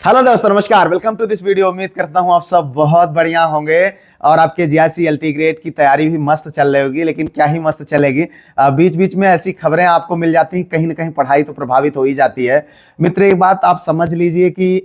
Hello दोस्तों, नमस्कार। Welcome to this video. उम्मीद करता हूं आप सब बहुत बढ़िया होंगे और आपके जीआईसी एलटी ग्रेड की तैयारी भी मस्त चल रही होगी। लेकिन क्या ही मस्त चलेगी, बीच बीच में ऐसी खबरें आपको मिल जाती हैं, कहीं ना कहीं पढ़ाई तो प्रभावित हो ही जाती है। मित्र, एक बात आप समझ लीजिए कि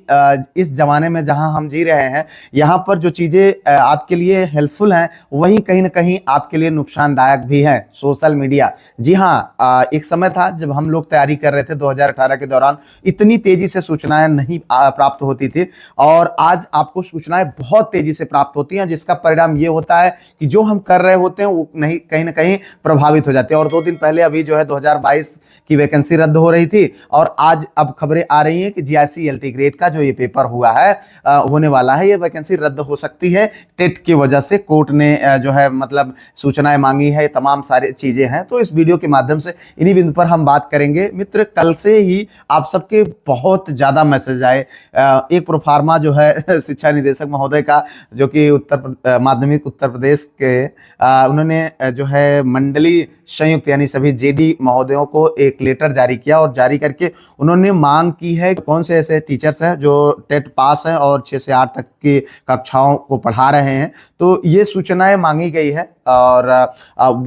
इस जमाने में जहां हम जी रहे हैं, यहाँ पर जो चीजें आपके लिए हेल्पफुल हैं, वही कहीं ना कहीं आपके लिए नुकसानदायक भी है। सोशल मीडिया, जी हाँ, एक समय था जब हम लोग तैयारी कर रहे थे 2018 के दौरान, इतनी तेजी से सूचनाएं नहीं प्राप्त होती थी और आज आपको सूचनाएं बहुत तेजी से प्राप्त होती हैं, जिसका परिणाम ये होता है कि जो हम कर रहे होते हैं वो नहीं कहीं ना कहीं प्रभावित हो जाते हैं। और 2 दिन पहले अभी जो है 2022 की वैकेंसी रद्द हो रही थी और आज अब खबरें आ रही हैं कि जीआईसी एलटी ग्रेड का जो ये पेपर हुआ है, होने वाला है, ये वैकेंसी रद्द हो सकती है। टेट की वजह से कोर्ट ने जो है मतलब सूचनाएं मांगी है, तमाम सारी चीजें हैं। तो इस वीडियो के माध्यम से इन्हीं बिंदु पर हम बात करेंगे। मित्र, कल से ही आप सबके बहुत ज्यादा मैसेज आए। एक प्रोफार्मा जो है शिक्षा निदेशक महोदय का, जो कि माध्यमिक उत्तर प्रदेश के, उन्होंने जो है मंडली संयुक्त यानी सभी जेडी महोदयों को एक लेटर जारी किया और जारी करके उन्होंने मांग की है कौन से ऐसे टीचर्स हैं जो टेट पास हैं और 6 से 8 तक की कक्षाओं को पढ़ा रहे हैं। तो ये सूचनाएं मांगी गई है और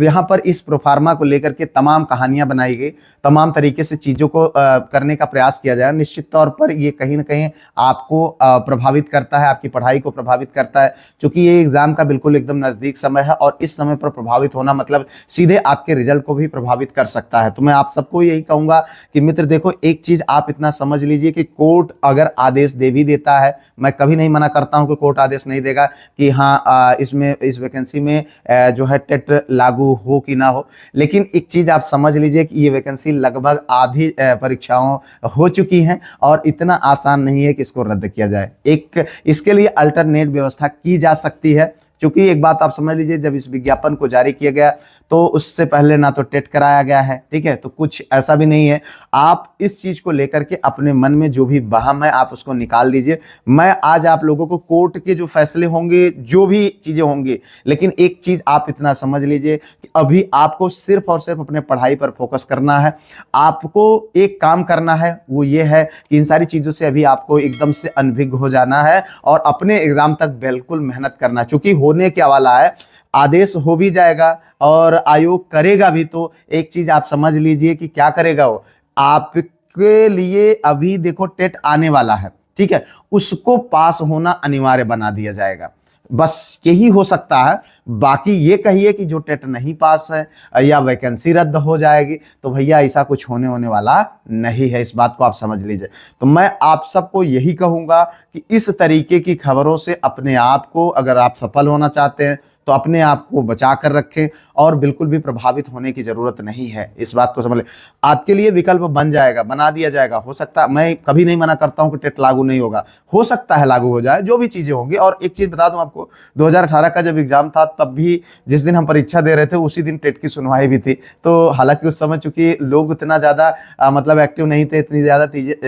यहाँ पर इस प्रोफार्मा को लेकर के तमाम कहानियां बनाई गई, तमाम तरीके से चीजों को करने का प्रयास किया जाए। निश्चित तौर पर ये कहीं ना कहीं आपको प्रभावित करता है, आपकी पढ़ाई को प्रभावित करता है, क्योंकि ये एग्जाम का बिल्कुल एकदम नजदीक समय है और इस समय पर प्रभावित होना मतलब सीधे आपके रिजल्ट को भी प्रभावित कर सकता है। तो मैं आप सबको यही कहूंगा कि मित्र देखो, एक चीज आप इतना समझ लीजिए कि कोर्ट अगर आदेश दे भी देता है, मैं कभी नहीं मना करता हूं कि कोर्ट आदेश नहीं देगा कि हाँ इसमें इस वैकेंसी में जो है टेट लागू हो कि ना हो, लेकिन एक चीज आप समझ लीजिए कि ये वैकेंसी लगभग आधी परीक्षाओं हो चुकी हैं और इतना आसान नहीं है कि इसको रद्द किया जाए। एक इसके लिए अल्टरनेट व्यवस्था की जा सकती है, क्योंकि एक बात आप समझ लीजिए, जब इस विज्ञापन को जारी किया गया तो उससे पहले ना तो टेट कराया गया है, ठीक है, तो कुछ ऐसा भी नहीं है। आप इस चीज को लेकर के अपने मन में जो भी वहम है आप उसको निकाल दीजिए। मैं आज आप लोगों को कोर्ट के जो फैसले होंगे, जो भी चीजें होंगी, लेकिन एक चीज आप इतना समझ लीजिए कि अभी आपको सिर्फ और सिर्फ अपने पढ़ाई पर फोकस करना है। आपको एक काम करना है, वो ये है कि इन सारी चीजों से अभी आपको एकदम से अनभिज्ञ हो जाना है और अपने एग्जाम तक बिल्कुल मेहनत करना है, क्योंकि होने क्या वाला है, आदेश हो भी जाएगा और आयोग करेगा भी। तो एक चीज आप समझ लीजिए कि क्या करेगा वो, आपके लिए अभी देखो टेट आने वाला है, ठीक है, उसको पास होना अनिवार्य बना दिया जाएगा। बस यही हो सकता है। बाकी ये कहिए कि जो टेट नहीं पास है या वैकेंसी रद्द हो जाएगी, तो भैया ऐसा कुछ होने वाला नहीं है। इस बात को आप समझ लीजिए। तो मैं आप सबको यही कहूंगा कि इस तरीके की खबरों से अपने आप को, अगर आप सफल होना चाहते हैं तो अपने आप को बचा कर रखें और बिल्कुल भी प्रभावित होने की जरूरत नहीं है। इस बात को समझ लें। आपके लिए विकल्प बन जाएगा, बना दिया जाएगा। हो सकता है, मैं कभी नहीं मना करता हूं कि टेट लागू नहीं होगा, हो सकता है लागू हो जाए, जो भी चीजें होंगी। और एक चीज बता दूं आपको, 2018 का जब एग्जाम था तब भी जिस दिन हम परीक्षा दे रहे थे उसी दिन टेट की सुनवाई भी थी। तो हालांकि उस समय चूंकि लोग इतना ज्यादा मतलब एक्टिव नहीं थे, इतनी ज्यादा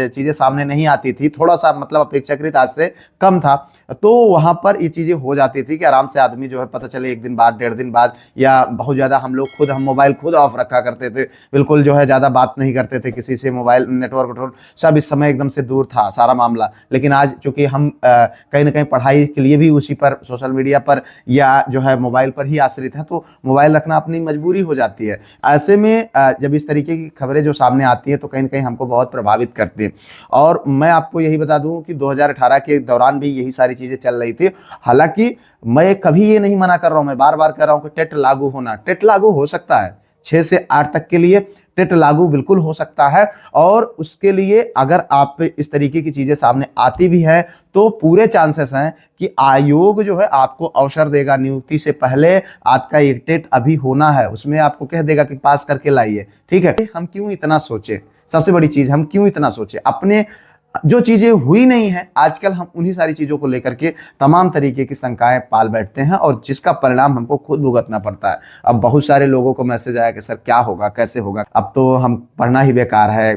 चीजें सामने नहीं आती थी, थोड़ा सा मतलब अपेक्षाकृत आज से कम था, तो वहां पर ये चीजें हो जाती थी कि आराम से आदमी जो है पता चले 1 दिन बाद, 1.5 दिन बाद, या बहुत ज्यादा हम मोबाइल खुद ऑफ रखा करते थे, बिल्कुल जो है ज्यादा बात नहीं करते थे किसी से, मोबाइल नेटवर्क सब इस समय एकदम से दूर था सारा मामला। लेकिन आज चूंकि हम कहीं ना कहीं पढ़ाई के लिए भी उसी पर, सोशल मीडिया पर या जो है मोबाइल पर ही आश्रित है, तो मोबाइल रखना अपनी मजबूरी हो जाती है। ऐसे में जब इस तरीके की खबरें जो सामने आती है तो कहीं ना कहीं हमको बहुत प्रभावित करती है। और मैं आपको यही बता दूं कि 2018 के दौरान भी यही सारी चीजें चल रही थी। हालांकि मैं कभी ये नहीं मना कर रहा हूं, मैं बार बार कर रहा हूं कि टेट लागू होना, टेट लागू हो सकता है 6 से 8 तक के लिए टेट लागू बिल्कुल हो सकता है। और उसके लिए अगर आप इस तरीके की चीजें सामने आती भी है तो पूरे चांसेस हैं कि आयोग जो है आपको अवसर देगा, नियुक्ति से पहले आपका एक टेट अभी होना है, उसमें आपको कह देगा कि पास करके लाइए, ठीक है। हम क्यों इतना सोचे, सबसे बड़ी चीज, हम क्यों इतना सोचे, अपने जो चीजें हुई नहीं है आजकल हम उन्हीं सारी चीजों को लेकर के तमाम तरीके की शंकाएं पाल बैठते हैं और जिसका परिणाम हमको खुद भुगतना पड़ता है। अब बहुत सारे लोगों को मैसेज आया कि सर क्या होगा, कैसे होगा, अब तो हम पढ़ना ही बेकार है,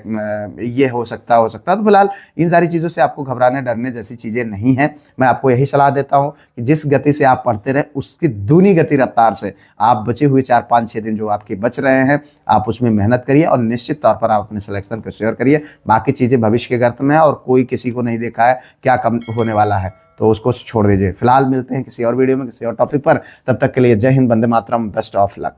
ये हो सकता है। तो फिलहाल इन सारी चीजों से आपको घबराने डरने जैसी चीजें नहीं है। मैं आपको यही सलाह देता हूं कि जिस गति से आप पढ़ते रहे उसकी दूनी गति रफ्तार से आप बचे हुए 4-5-6 दिन जो आपके बच रहे हैं, आप उसमें मेहनत करिए और निश्चित तौर पर आप अपने सिलेक्शन को शेयर करिए। बाकी चीजें भविष्य के गर्त में और कोई किसी को नहीं देखा है क्या कम होने वाला है, तो उसको छोड़ दीजिए। फिलहाल मिलते हैं किसी और वीडियो में किसी और टॉपिक पर, तब तक के लिए जय Hind, Vande Mataram, best of luck.